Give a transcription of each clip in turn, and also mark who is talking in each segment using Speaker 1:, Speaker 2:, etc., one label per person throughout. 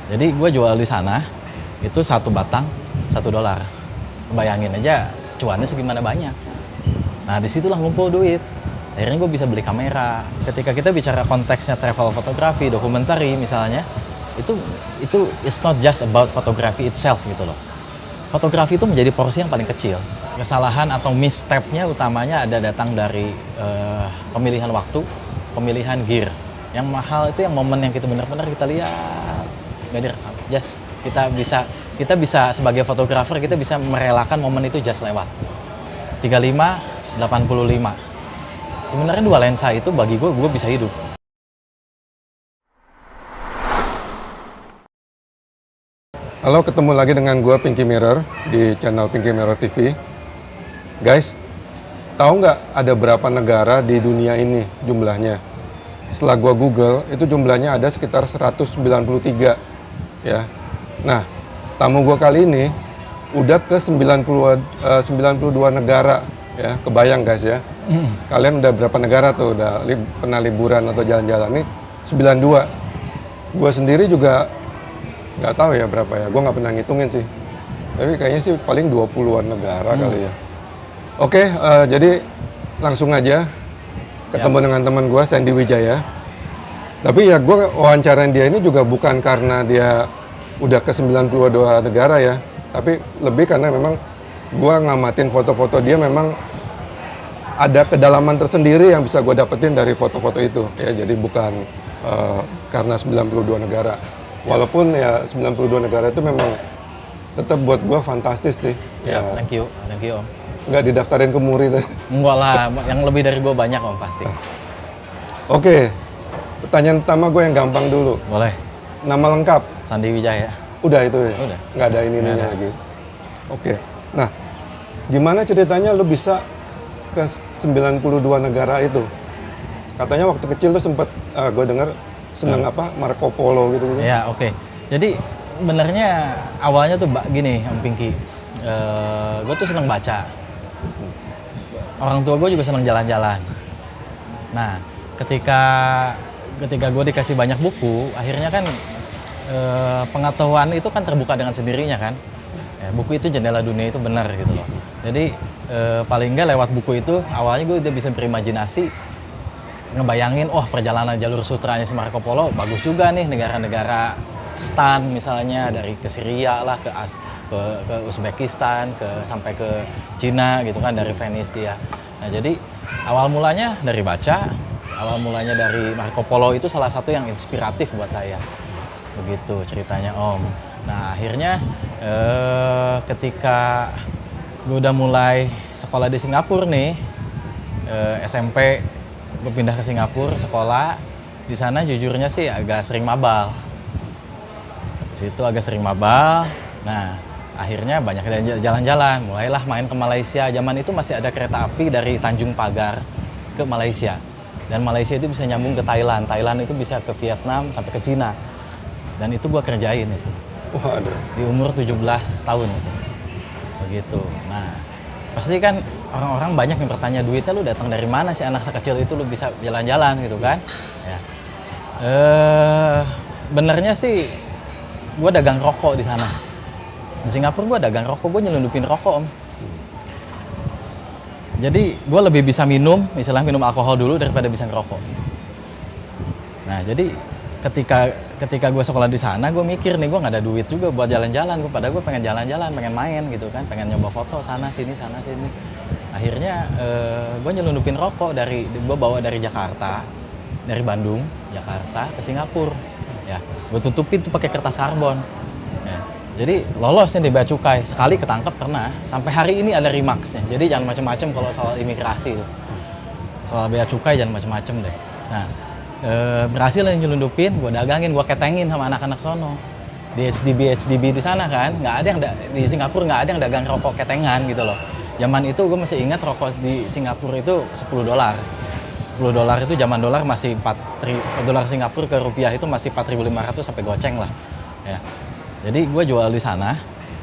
Speaker 1: Jadi gue jual di sana itu satu batang $1. Bayangin aja cuannya segimana banyak. Nah disitulah ngumpul duit. Akhirnya gue bisa beli kamera. Ketika kita bicara konteksnya travel fotografi, dokumentari misalnya, itu it's not just about photography itself gitu loh. Fotografi itu menjadi porsi yang paling kecil. Kesalahan atau misstep-nya utamanya ada datang dari pemilihan waktu, pemilihan gear. Yang mahal itu yang momen yang kita benar-benar kita lihat, nggak direkam. Just kita bisa sebagai fotografer kita bisa merelakan momen itu just lewat. 35, 85. Sebenarnya dua lensa itu bagi gue bisa hidup.
Speaker 2: Halo, ketemu lagi dengan gue Pinky Mirror di channel Pinky Mirror TV. Guys, tahu nggak ada berapa negara di dunia ini jumlahnya? Setelah gue Google, itu jumlahnya ada sekitar 193 ya. Nah, tamu gue kali ini udah ke 92 negara ya. Kebayang guys ya. Kalian udah berapa negara tuh udah pernah liburan atau jalan-jalan nih? 92. Gue sendiri juga nggak tahu ya berapa ya, gue nggak pernah ngitungin sih. Tapi kayaknya sih paling 20-an negara kali ya. Oke, jadi langsung aja ketemu dengan teman gue, Sandy Wijaya. Tapi ya gue wawancarain dia ini juga bukan karena dia udah ke 92 negara ya. Tapi lebih karena memang gue ngamatin foto-foto dia memang ada kedalaman tersendiri yang bisa gue dapetin dari foto-foto itu. Ya, jadi bukan karena 92 negara. Walaupun ya 92 negara itu memang tetap buat gue fantastis sih.
Speaker 1: Siap,
Speaker 2: Ya,
Speaker 1: thank you Om.
Speaker 2: nggak didaftarin ke MURI tuh.
Speaker 1: Enggak lah, yang lebih dari gue banyak Om pasti.
Speaker 2: Oke, pertanyaan pertama gue yang gampang dulu.
Speaker 1: Boleh.
Speaker 2: Nama lengkap?
Speaker 1: Sandy Wijaya.
Speaker 2: Udah itu ya?
Speaker 1: Udah.
Speaker 2: Nggak ada ini-ininya lagi? Oke. Nah, gimana ceritanya lu bisa ke 92 negara itu? Katanya waktu kecil tuh sempet, gue dengar seneng apa, Marco Polo gitu-gitu.
Speaker 1: Ya, oke. Jadi sebenarnya awalnya tuh gini Om Pinky. Gue tuh seneng baca. Orang tua gue juga seneng jalan-jalan. Nah, ketika gue dikasih banyak buku, akhirnya kan pengetahuan itu kan terbuka dengan sendirinya kan. Ya, buku itu jendela dunia itu benar gitu loh. Jadi paling nggak lewat buku itu awalnya gue udah bisa berimajinasi, ngebayangin, perjalanan jalur sutranya si Marco Polo bagus juga nih, negara-negara stan misalnya, dari ke Syria lah, ke Uzbekistan, sampai ke Cina gitu kan, dari Venice dia. Nah jadi awal mulanya dari baca, awal mulanya dari Marco Polo itu salah satu yang inspiratif buat saya. Begitu ceritanya Om. Nah akhirnya ketika gue udah mulai sekolah di Singapura nih, SMP gue pindah ke Singapura sekolah. Di sana jujurnya sih agak sering mabal. Di situ agak sering mabal. Nah, akhirnya banyak jalan-jalan. Mulailah main ke Malaysia. Zaman itu masih ada kereta api dari Tanjung Pagar ke Malaysia. Dan Malaysia itu bisa nyambung ke Thailand. Thailand itu bisa ke Vietnam sampai ke Cina. Dan itu gua kerjain itu.
Speaker 2: Waduh.
Speaker 1: Di umur 17 tahun itu. Begitu. Nah, pasti kan orang-orang banyak yang bertanya, duitnya lu datang dari mana sih, anak sekecil itu lu bisa jalan-jalan gitu kan? Ya. Benernya sih gue dagang rokok di sana. Di Singapura gue dagang rokok, gue nyelundupin rokok Om. Jadi gue lebih bisa minum, misalnya minum alkohol dulu daripada bisa ngerokok. Nah jadi ketika gue sekolah di sana, gue mikir nih gue nggak ada duit juga buat jalan-jalan. Gue pengen jalan-jalan, pengen main gitu kan, pengen nyoba foto sana sini. Akhirnya gue nyelundupin rokok gue bawa dari Jakarta, dari Bandung, Jakarta ke Singapura. Ya, gue tutupin tuh pakai kertas karbon. Ya, jadi lolos nih di bea cukai. Sekali ketangkep pernah. Sampai hari ini ada remaksnya. Jadi jangan macem-macem kalau soal imigrasi tuh. Soal bea cukai jangan macem-macem deh. Nah, berhasil nyelundupin, gue dagangin, gue ketengin sama anak-anak sono. Di HDB di sana kan, nggak ada yang di Singapura nggak ada yang dagang rokok ketengan gitu loh. Zaman itu gue masih ingat rokok di Singapura itu $10. $10 itu zaman dolar masih dolar Singapura ke rupiah itu masih 4.500 sampai goceng lah. Ya. Jadi gue jual di sana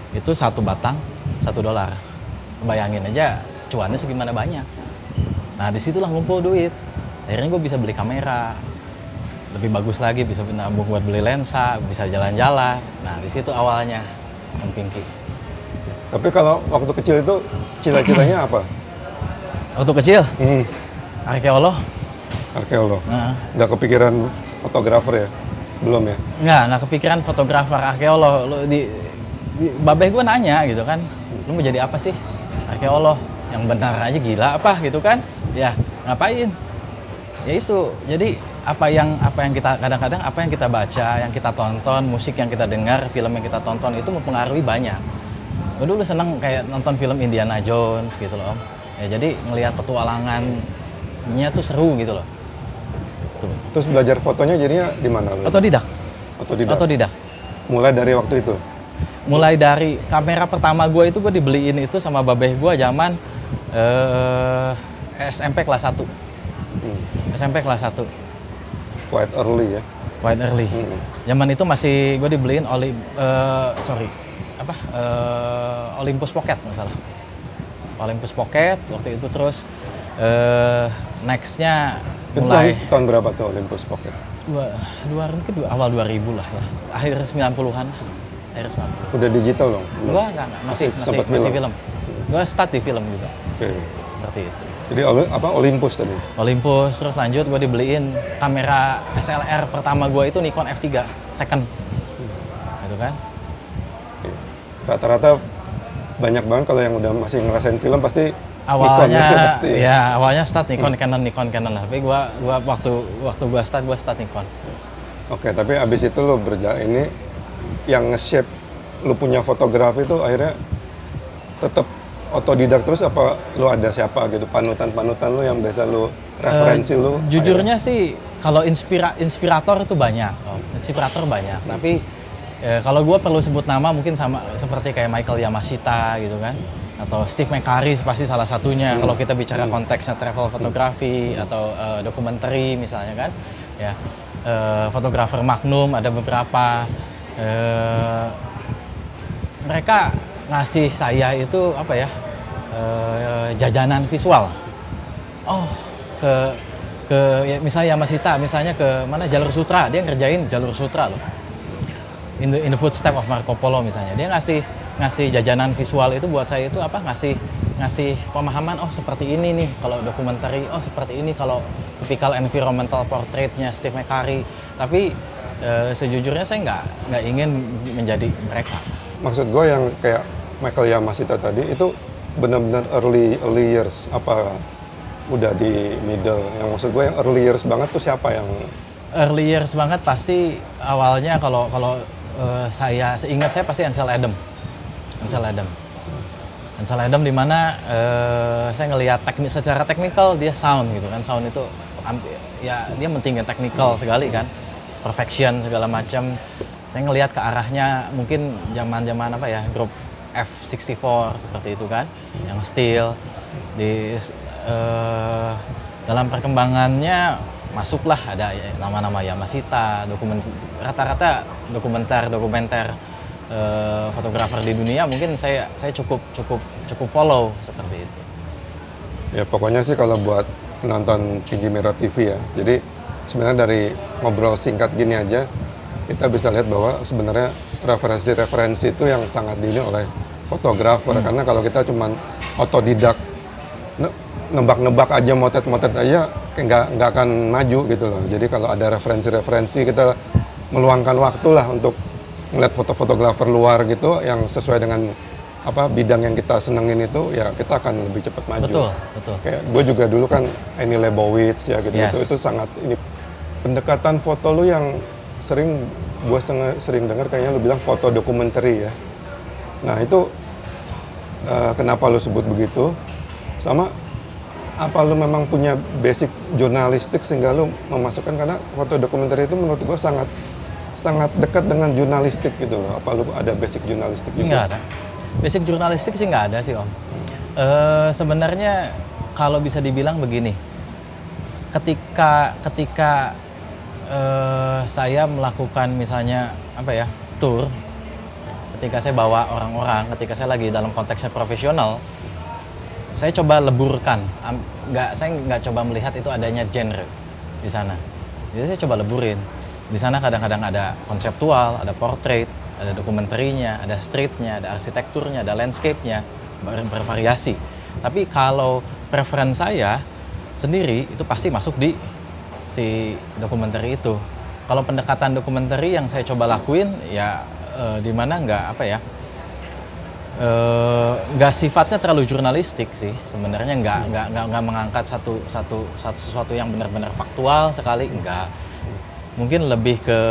Speaker 1: itu satu batang $1. Bayangin aja cuannya segimana banyak. Nah disitulah ngumpul duit. Akhirnya gue bisa beli kamera. lebih bagus lagi, bisa nabung buat beli lensa, bisa jalan-jalan. Nah di situ awalnya Om Pinky.
Speaker 2: Tapi kalau waktu kecil itu cita-citanya apa?
Speaker 1: Waktu kecil
Speaker 2: Hmm,
Speaker 1: arkeolog.
Speaker 2: arkeolog.
Speaker 1: Nah,
Speaker 2: Nggak kepikiran fotografer ya? Belum ya?
Speaker 1: nggak kepikiran fotografer arkeolog. Babeh gue nanya gitu kan, lu mau jadi apa sih? Arkeolog. Yang benar aja gila apa gitu kan? Ya ngapain? Ya itu. Jadi apa yang kita kadang-kadang apa yang kita baca, yang kita tonton, musik yang kita dengar, film yang kita tonton itu mempengaruhi banyak. Gue dulu seneng kayak nonton film Indiana Jones gitu loh Om. Ya jadi ngelihat petualangannya tuh seru gitu loh. Tuh.
Speaker 2: Terus belajar fotonya jadinya di mana? lu?
Speaker 1: Otodidak.
Speaker 2: Otodidak.
Speaker 1: Otodidak.
Speaker 2: Mulai dari waktu itu?
Speaker 1: Mulai dari kamera pertama gue itu gue dibeliin itu sama babeh gue zaman SMP kelas 1. SMP kelas 1.
Speaker 2: Quite early ya?
Speaker 1: Quite early. Zaman itu masih gue dibeliin Olympus Pocket masalah. Olympus Pocket waktu itu terus nextnya
Speaker 2: Itu
Speaker 1: mulai
Speaker 2: tahun berapa tuh Olympus Pocket?
Speaker 1: mungkin awal 2000 lah ya. Akhir 90-an lah. Akhir 90.
Speaker 2: Udah digital dong? Belum?
Speaker 1: Gua enggak,
Speaker 2: Sempet
Speaker 1: masih film. Gua start di film juga.
Speaker 2: Oke.
Speaker 1: Seperti itu.
Speaker 2: Jadi Olympus tadi?
Speaker 1: Olympus, terus lanjut gue dibeliin kamera SLR pertama gue itu Nikon F3 second. Gitu kan.
Speaker 2: Oke. Rata-rata banyak banget kalau yang udah masih ngerasain film pasti
Speaker 1: Awalnya
Speaker 2: Nikon ya, pasti.
Speaker 1: ya awalnya start Nikon Canon lah. Tapi gua waktu gua start Nikon.
Speaker 2: Oke, tapi abis itu lo ini yang nge-shape lo punya fotografi itu akhirnya tetap otodidak terus apa lo ada siapa gitu panutan lo yang biasa lo referensi lo?
Speaker 1: Jujurnya sih kalau inspirator itu banyak, inspirator banyak. Tapi kalau gue perlu sebut nama mungkin sama seperti kayak Michael Yamashita gitu kan, atau Steve McCurry pasti salah satunya. Kalau kita bicara konteksnya travel fotografi atau dokumenter misalnya kan, ya fotografer Magnum ada beberapa. Mereka ngasih saya itu apa ya jajanan visual. Oh ke ya, misalnya Yamashita, misalnya ke mana Jalur Sutra, dia ngerjain Jalur Sutra loh. In the footstep of Marco Polo misalnya, dia ngasih jajanan visual itu buat saya itu apa ngasih pemahaman, oh seperti ini nih kalau dokumenter, oh seperti ini kalau typical environmental portraitnya Steve McCurry. Tapi sejujurnya saya nggak ingin menjadi mereka.
Speaker 2: Maksud gue yang kayak Michael Yamashita tadi itu benar-benar early years apa udah di middle? Yang maksud gue yang early years banget tuh siapa yang
Speaker 1: Early years banget pasti awalnya kalau saya seingat saya pasti Ansel Adams di mana saya ngelihat secara teknikal dia sound gitu kan, sound itu ya dia mentingin teknikal sekali kan, perfection segala macam. Saya ngelihat ke arahnya mungkin zaman apa ya, grup F64 seperti itu kan, yang still di dalam perkembangannya masuklah ada nama-nama Yamashita, rata-rata dokumenter fotografer di dunia mungkin saya cukup follow seperti itu.
Speaker 2: ya pokoknya sih kalau buat penonton Pinky Mirror TV ya. Jadi sebenarnya dari ngobrol singkat gini aja kita bisa lihat bahwa sebenarnya referensi-referensi itu yang sangat diini oleh fotografer karena kalau kita cuman otodidak nebak-nebak aja, motret-motret aja kayak nggak akan maju gitu loh. Jadi kalau ada referensi-referensi kita meluangkan waktu lah untuk melihat foto-fotografer luar gitu yang sesuai dengan apa bidang yang kita senengin itu, ya kita akan lebih cepat maju.
Speaker 1: Betul.
Speaker 2: Kayak gue juga dulu kan Annie Leibovitz ya gitu,
Speaker 1: Yes.
Speaker 2: itu sangat ini pendekatan foto lu yang gue sering dengar kayaknya lu bilang foto dokumenter ya. Nah itu kenapa lu sebut begitu? Sama apa lu memang punya basic jurnalistik sehingga lu memasukkan, karena foto dokumenter itu menurut gue sangat dekat dengan jurnalistik gitu loh. Apa lu ada basic jurnalistik juga?
Speaker 1: Nggak ada. Basic jurnalistik sih nggak ada sih Om. Sebenarnya kalau bisa dibilang begini, ketika saya melakukan misalnya apa ya tour, ketika saya bawa orang-orang, ketika saya lagi dalam konteksnya profesional, saya coba leburkan, saya nggak coba melihat itu adanya genre di sana. Jadi saya coba leburin. Di sana kadang-kadang ada konseptual, ada portrait, ada dokumenterinya, ada streetnya, ada arsitekturnya, ada landscape-nya, bervariasi. Tapi kalau preference saya sendiri itu pasti masuk di si dokumenter itu. Kalau pendekatan dokumenter yang saya coba lakuin ya di mana nggak sifatnya terlalu jurnalistik sih sebenarnya, nggak mengangkat sesuatu yang benar-benar faktual sekali, nggak. Mungkin lebih ke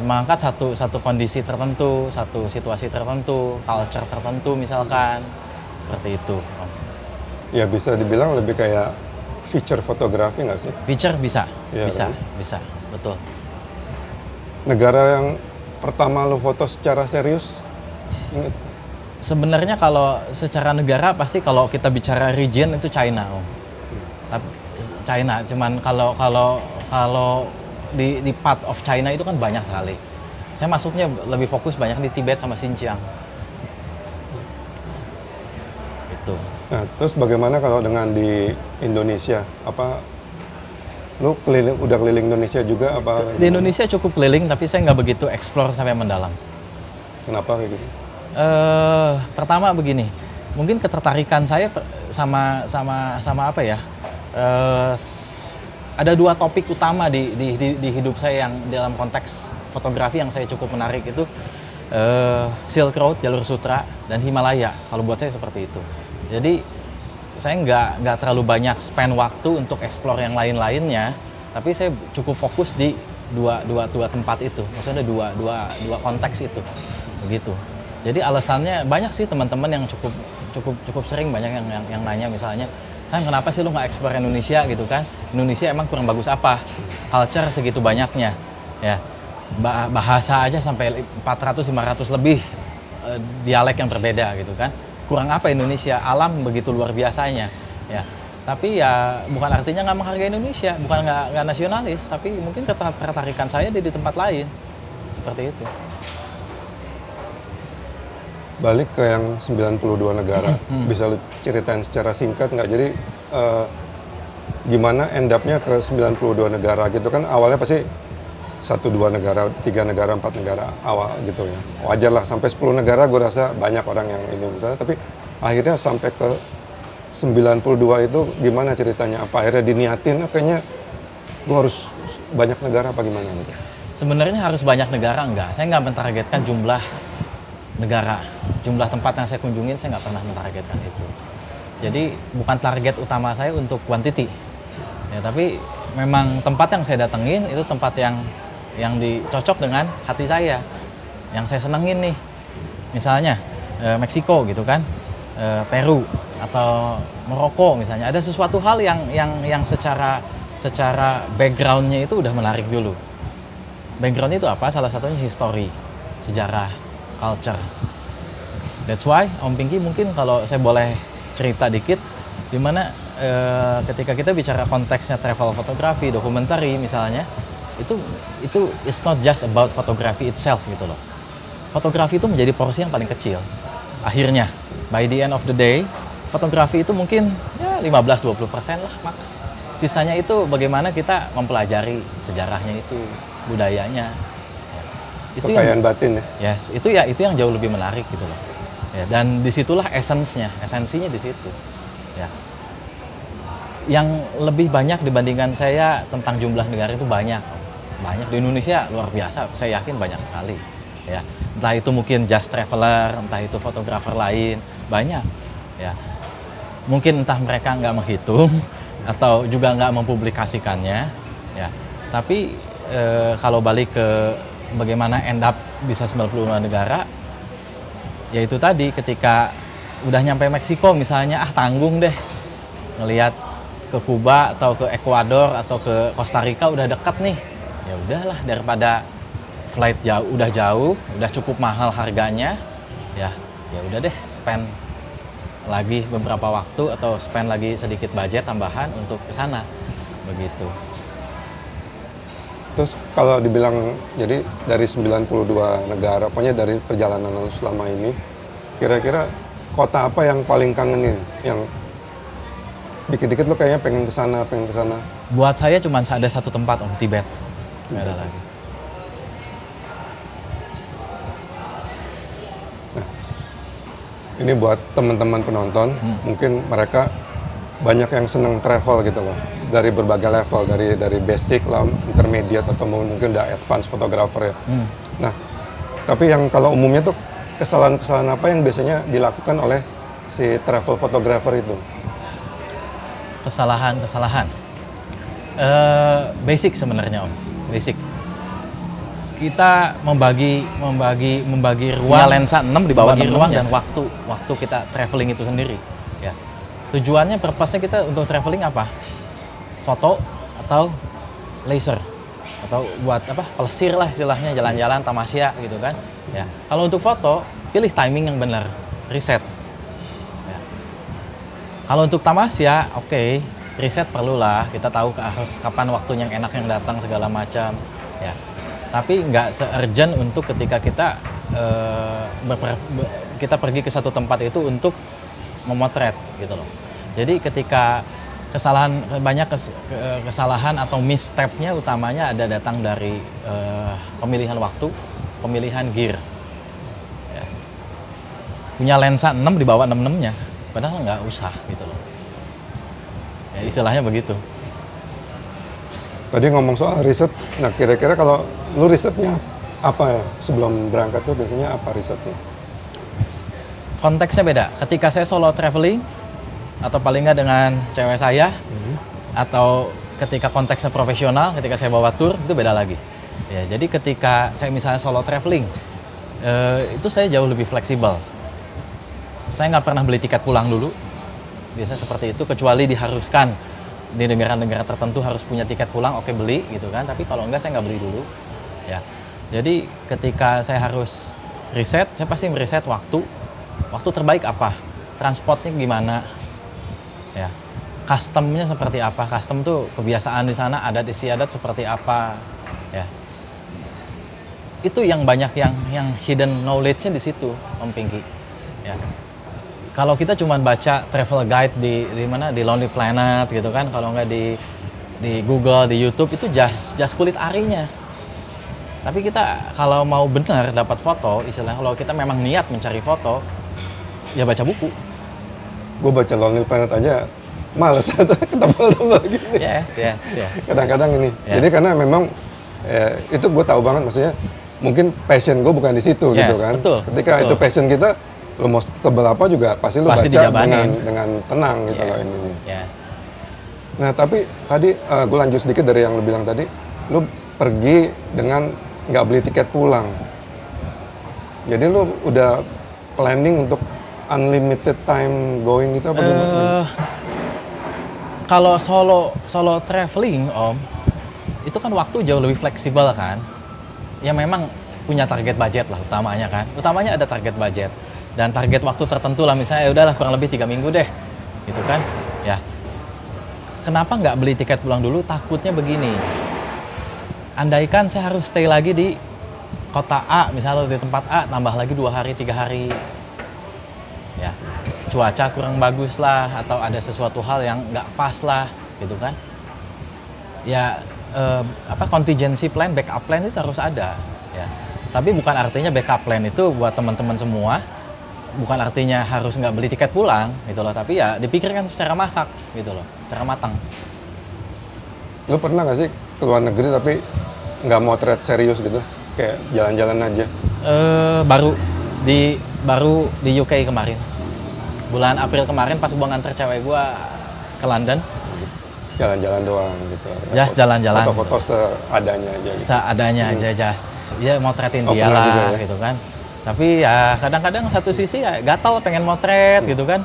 Speaker 1: mengangkat satu kondisi tertentu, satu situasi tertentu, culture tertentu misalkan, seperti itu.
Speaker 2: Ya bisa dibilang lebih kayak feature fotografi nggak sih?
Speaker 1: Feature bisa,
Speaker 2: Iya,
Speaker 1: bisa,
Speaker 2: kan?
Speaker 1: bisa, betul.
Speaker 2: Negara yang pertama lo foto secara serius, ingat?
Speaker 1: Sebenarnya kalau secara negara pasti kalau kita bicara region itu China, Om. Tapi China, cuman kalau di part of China itu kan banyak sekali. Saya masuknya lebih fokus banyak di Tibet sama Xinjiang. Itu.
Speaker 2: Nah, terus bagaimana kalau dengan di Indonesia? Apa lu udah keliling Indonesia juga apa?
Speaker 1: Di Indonesia cukup keliling, tapi saya nggak begitu explore sampai mendalam.
Speaker 2: Kenapa kayak gitu?
Speaker 1: Pertama begini, mungkin ketertarikan saya sama apa ya? Ada dua topik utama di hidup saya yang dalam konteks fotografi yang saya cukup menarik itu Silk Road, jalur sutra, dan Himalaya. Kalau buat saya seperti itu. Jadi saya nggak terlalu banyak spend waktu untuk explore yang lain-lainnya, tapi saya cukup fokus di dua tempat itu. Maksudnya dua konteks itu, begitu. Jadi alasannya banyak sih teman-teman yang cukup sering banyak yang nanya misalnya, Sang kenapa sih lu nggak explore Indonesia gitu kan? Indonesia emang kurang bagus apa? Culture segitu banyaknya, ya bahasa aja sampai 400-500 lebih dialek yang berbeda gitu kan? Kurang apa Indonesia? Alam begitu luar biasanya, ya. Tapi ya bukan artinya nggak menghargai Indonesia, bukan nggak nasionalis, tapi mungkin ketertarikan saya di tempat lain, seperti itu.
Speaker 2: Balik ke yang 92 negara, bisa lu ceritain secara singkat nggak? Jadi gimana end up-nya ke 92 negara gitu kan? Awalnya pasti 1-2 negara, 3 negara, 4 negara awal gitu ya. Wajar lah, sampai 10 negara gue rasa banyak orang yang ini misalnya, tapi akhirnya sampai ke 92 itu gimana ceritanya? Apa akhirnya diniatin, kayaknya gue harus banyak negara apa gimana gitu?
Speaker 1: Sebenarnya harus banyak negara enggak. Saya nggak mentargetkan jumlah negara, jumlah tempat yang saya kunjungin saya nggak pernah mentargetkan itu. Jadi bukan target utama saya untuk quantity, ya, tapi memang tempat yang saya datengin itu tempat yang dicocok dengan hati saya, yang saya senengin nih. Misalnya Meksiko gitu kan, Peru atau Maroko misalnya. Ada sesuatu hal yang secara backgroundnya itu udah menarik dulu. Background itu apa? Salah satunya history, sejarah, culture. That's why Om Pinky mungkin kalau saya boleh cerita dikit, dimana ketika kita bicara konteksnya travel fotografi, documentary misalnya, itu it's not just about photography itself gitu loh. Fotografi itu menjadi porsi yang paling kecil. Akhirnya, by the end of the day, fotografi itu mungkin ya 15-20% lah max. Sisanya itu bagaimana kita mempelajari sejarahnya itu, budayanya. Itu
Speaker 2: Kekayaan batin ya?
Speaker 1: Yes, itu yang jauh lebih menarik gitu loh. Ya, dan disitulah esensinya di situ. Ya. Yang lebih banyak dibandingkan saya tentang jumlah negara itu banyak di Indonesia luar biasa. Saya yakin banyak sekali. Ya, entah itu mungkin just traveler, entah itu fotografer lain, banyak. Ya, mungkin entah mereka nggak menghitung atau juga nggak mempublikasikannya. Ya, tapi kalau balik ke bagaimana end up bisa 95 negara, yaitu tadi ketika udah nyampe Meksiko misalnya, tanggung deh ngelihat ke Kuba atau ke Ekuador atau ke Costa Rica udah dekat nih, ya udahlah daripada flight jauh, udah cukup mahal harganya, ya udah deh spend lagi beberapa waktu atau spend lagi sedikit budget tambahan untuk ke sana, begitu.
Speaker 2: Terus kalau dibilang, jadi dari 92 negara, pokoknya dari perjalanan lu selama ini, kira-kira kota apa yang paling kangenin? Yang dikit-dikit lu kayaknya pengen kesana.
Speaker 1: Buat saya cuma ada satu tempat Om, Tibet. Nggak ada lagi.
Speaker 2: Ini buat teman-teman penonton, mungkin mereka banyak yang seneng travel gitu loh. Dari berbagai level, dari basic lah, intermediate, atau mungkin udah advance photographer ya. Nah, tapi yang kalau umumnya tuh kesalahan-kesalahan apa yang biasanya dilakukan oleh si travel photographer itu?
Speaker 1: Kesalahan. Basic sebenarnya Om, basic. Kita membagi ruang, lensa 6 di bawah ruang dan waktu kita traveling itu sendiri. Ya. Tujuannya, purpose-nya kita untuk traveling apa? Foto atau laser, atau buat apa? Pelesir lah istilahnya, jalan-jalan, tamasya gitu kan. Ya. Kalau untuk foto, pilih timing yang benar, riset. Ya. Kalau untuk tamasya, oke, riset perlulah. Kita tahu harus kapan waktunya yang enak yang datang segala macam. Ya. Tapi nggak se-urgent untuk ketika kita kita pergi ke satu tempat itu untuk memotret gitu loh. Jadi ketika banyak kesalahan atau misstep-nya utamanya ada datang dari pemilihan waktu, pemilihan gear. Ya. Punya lensa 6 di bawah 66-nya, padahal nggak usah gitu loh. Ya, istilahnya begitu.
Speaker 2: Tadi ngomong soal riset, nah kira-kira kalau lu risetnya apa ya sebelum berangkat tuh biasanya apa risetnya?
Speaker 1: Konteksnya beda. Ketika saya solo traveling atau paling nggak dengan cewek saya, atau ketika konteksnya profesional, ketika saya bawa tour itu beda lagi. Ya, jadi ketika saya misalnya solo traveling, itu saya jauh lebih fleksibel. Saya nggak pernah beli tiket pulang dulu. Biasanya seperti itu, kecuali diharuskan di negara-negara tertentu harus punya tiket pulang, oke beli gitu kan. Tapi kalau enggak saya nggak beli dulu. Ya, jadi ketika saya harus riset, saya pasti meriset waktu terbaik apa, transportnya gimana, ya, customnya seperti apa, custom tuh kebiasaan di sana, adat istiadat seperti apa, ya. Itu yang banyak yang hidden knowledge-nya di situ, Om Pinky. Ya. Kalau kita cuma baca travel guide di mana, di Lonely Planet gitu kan, kalau nggak di Google, di YouTube, itu just kulit arinya. Tapi kita kalau mau benar dapat foto, istilahnya kalau kita memang niat mencari foto, ya baca buku.
Speaker 2: Gue baca Lonely Planet aja males ketebal-tebal gini.
Speaker 1: Yes.
Speaker 2: Kadang-kadang ini.
Speaker 1: Yes.
Speaker 2: Jadi karena memang itu gue tahu banget, maksudnya mungkin passion gue bukan di situ gitu kan. Ketika itu passion kita, lo mau tebal apa juga pasti lo baca dengan tenang gitu loh ini.
Speaker 1: Yes.
Speaker 2: Nah tapi tadi gue lanjut sedikit dari yang lo bilang tadi, lo pergi dengan nggak beli tiket pulang. Jadi lo udah planning untuk unlimited time going gitu apa gimana?
Speaker 1: Kalau solo traveling Om, itu kan waktu jauh lebih fleksibel kan. Ya memang punya target budget lah utamanya kan. Utamanya ada target budget. Dan target waktu tertentu lah, misalnya ya udahlah kurang lebih 3 minggu deh, gitu kan? Ya, kenapa nggak beli tiket pulang dulu? Takutnya begini, andaikan saya harus stay lagi di kota A, misalnya di tempat A, tambah lagi 2 hari, 3 hari, ya, cuaca kurang bagus lah, atau ada sesuatu hal yang nggak pas lah, gitu kan? Ya, contingency plan, backup plan itu harus ada, ya. Tapi bukan artinya backup plan itu buat teman-teman semua. Bukan artinya harus nggak beli tiket pulang gitu loh, tapi ya dipikirkan secara masak gitu loh, secara matang.
Speaker 2: Lo pernah nggak sih ke luar negeri tapi nggak mau motret serius gitu, kayak jalan-jalan aja?
Speaker 1: Baru di UK kemarin, bulan April kemarin pas gua nganter cewek gua ke London.
Speaker 2: Jalan-jalan doang gitu.
Speaker 1: Just jalan-jalan.
Speaker 2: Foto-foto seadanya aja. Gitu.
Speaker 1: Seadanya aja, just ya motretin dia lah gitu kan. Tapi ya kadang-kadang satu sisi ya gatal pengen motret gitu kan.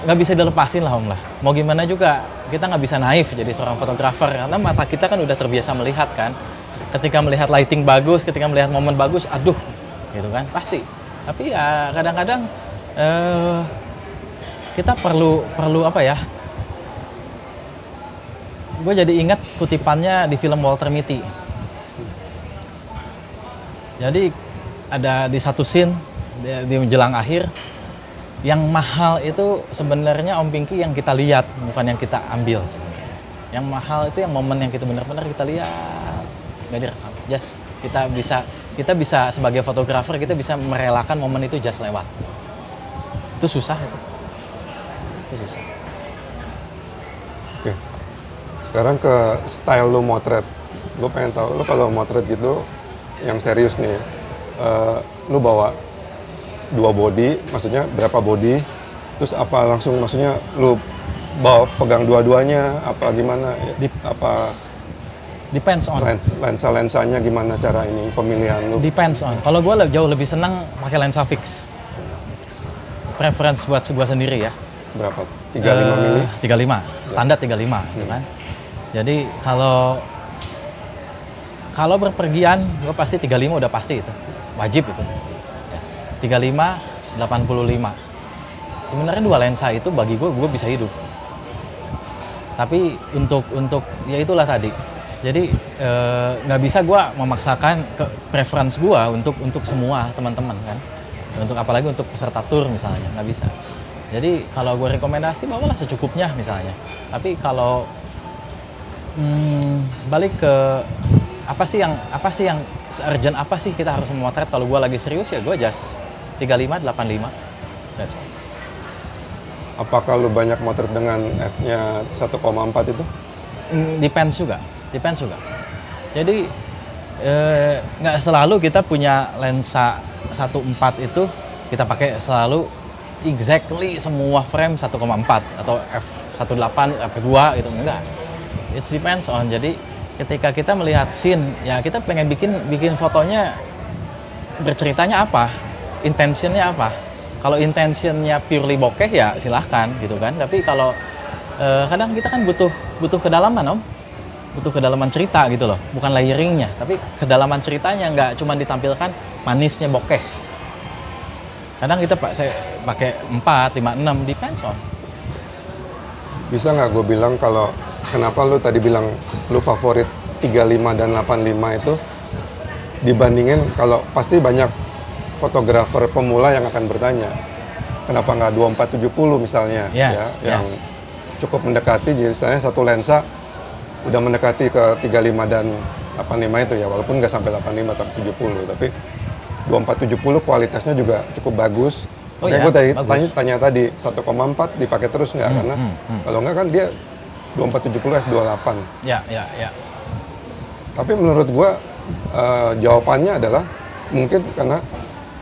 Speaker 1: Nggak bisa dilepasin lah Om lah. Mau gimana juga, kita nggak bisa naif jadi seorang fotografer. Karena mata kita kan udah terbiasa melihat kan. Ketika melihat lighting bagus, ketika melihat momen bagus, aduh gitu kan, pasti. Tapi ya kadang-kadang kita perlu apa ya. Gue jadi ingat kutipannya di film Walter Mitty. Jadi ada di satu scene di menjelang akhir, yang mahal itu sebenarnya Om Pinky yang kita lihat, bukan yang kita ambil sebenarnya. Yang mahal itu yang momen yang kita benar-benar kita lihat, nggak direkam. Just kita bisa sebagai fotografer kita bisa merelakan momen itu just lewat. Itu susah itu. Itu susah.
Speaker 2: Oke. Sekarang ke style lu motret. Gue pengen tahu lu kalau motret gitu yang serius nih, lu bawa 2 body, maksudnya berapa body? Terus apa langsung maksudnya lu bawa pegang dua-duanya apa gimana? Apa
Speaker 1: Depends on.
Speaker 2: lensa-lensanya gimana cara ini pemilihan lu?
Speaker 1: Depends on. Kalau gue jauh lebih senang pakai lensa fix. Preference buat gue sendiri ya.
Speaker 2: Berapa? 35 mili?
Speaker 1: 35. Standar 35 gitu kan. Jadi kalau berpergian gue pasti 35 udah pasti itu. Wajib itu. Ya. 35 85. Sebenarnya 2 lensa itu bagi gue bisa hidup. Tapi untuk ya itulah tadi. Jadi nggak bisa gue memaksakan ke preference gue untuk semua teman-teman kan. Untuk apalagi untuk peserta tour misalnya nggak bisa. Jadi kalau gue rekomendasi bawalah secukupnya misalnya. Tapi kalau balik ke apa sih yang urgent apa sih kita harus memotret kalau gue lagi serius ya gue just 35 85. That's all.
Speaker 2: Apakah lu banyak motret dengan f-nya 1,4 itu?
Speaker 1: Depends juga. Jadi nggak selalu kita punya lensa 1.4 itu kita pakai selalu exactly semua frame 1,4 atau f1.8, f2 gitu enggak. It depends on. Jadi ketika kita melihat scene ya kita pengen bikin fotonya berceritanya apa, intentionnya apa. Kalau intentionnya purely bokeh ya silahkan gitu kan. Tapi kalau kadang kita kan butuh kedalaman butuh kedalaman cerita gitu loh, bukan layeringnya, tapi kedalaman ceritanya nggak cuma ditampilkan manisnya bokeh. Kadang kita saya pakai 4, 5, 6, depends on.
Speaker 2: Bisa nggak gue bilang kalau kenapa lu tadi bilang lu favorit 35 dan 85 itu dibandingin kalau pasti banyak fotografer pemula yang akan bertanya kenapa nggak 2470 misalnya yang cukup mendekati jadi istilahnya satu lensa udah mendekati ke 35 dan 85 itu ya walaupun nggak sampai 85 atau 70 tapi 2470 kualitasnya juga cukup bagus. Kayak gue tanya tadi 1,4 dipakai terus nggak karena kalau nggak kan dia 2470 f28.
Speaker 1: Ya.
Speaker 2: Tapi menurut gue jawabannya adalah mungkin karena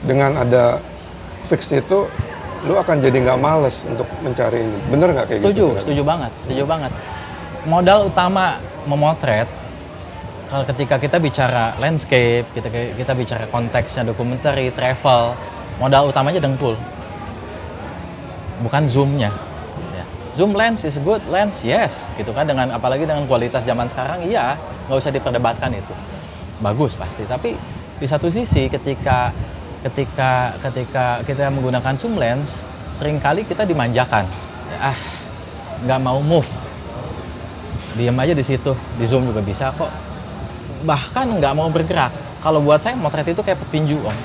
Speaker 2: dengan ada fix itu lu akan jadi nggak males untuk mencari ini. Bener nggak kayak gitu?
Speaker 1: Setuju banget. Modal utama memotret kalau ketika kita bicara landscape, kita bicara konteksnya dokumenter, travel, modal utamanya dengkul. Bukan zoomnya. Ya. Zoom lens is good lens, yes, gitu kan apalagi dengan kualitas zaman sekarang, iya, nggak usah diperdebatkan itu. Bagus pasti, tapi di satu sisi ketika kita menggunakan zoom lens, seringkali kita dimanjakan. Nggak mau move. Diam aja di situ, di zoom juga bisa kok. Bahkan nggak mau bergerak. Kalau buat saya motret itu kayak petinju, Om.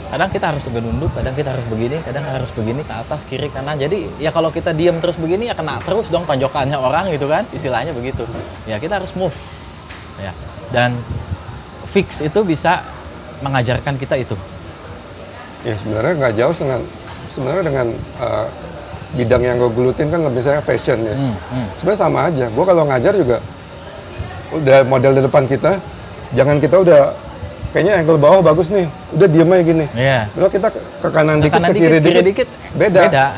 Speaker 1: Kadang kita harus tegak nunduk, kadang kita harus begini, kadang harus begini ke atas, kiri, kanan. Jadi ya kalau kita diam terus begini ya kena terus dong tonjokannya orang gitu kan, istilahnya begitu. Ya kita harus move. Ya. Dan fix itu bisa mengajarkan kita itu.
Speaker 2: Ya sebenarnya nggak jauh dengan bidang yang gue gelutin kan lebih saya fashion ya. Sebenarnya sama aja. Gue kalau ngajar juga udah model di depan kita, jangan kita udah kayaknya angle bawah bagus nih, udah diem aja gini.
Speaker 1: Iya.
Speaker 2: Kalau kita ke kanan dikit, ke kiri dikit, beda.
Speaker 1: Nah,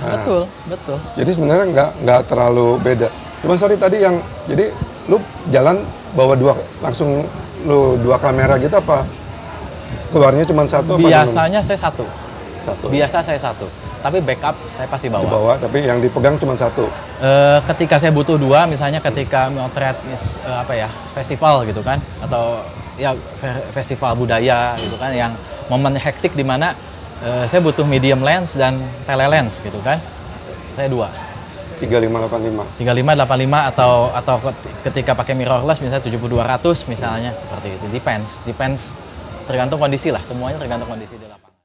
Speaker 1: betul.
Speaker 2: Jadi sebenarnya nggak terlalu beda. Cuman sorry tadi yang jadi lu jalan bawa langsung lu 2 kamera gitu apa? Keluarnya cuma 1 apa?
Speaker 1: Biasanya saya 1. Biasa saya 1. Tapi backup saya pasti bawa.
Speaker 2: Dibawa, tapi yang dipegang cuma 1.
Speaker 1: Ketika saya butuh 2, misalnya ketika motret festival gitu kan, atau ya festival budaya gitu kan, yang momen hektik di mana saya butuh medium lens dan tele lens gitu kan, saya 2.
Speaker 2: 3585.
Speaker 1: 3585 atau ketika pakai mirrorless misalnya 7200 misalnya seperti itu. Depends. Tergantung kondisi lah, semuanya tergantung kondisi di lapangan.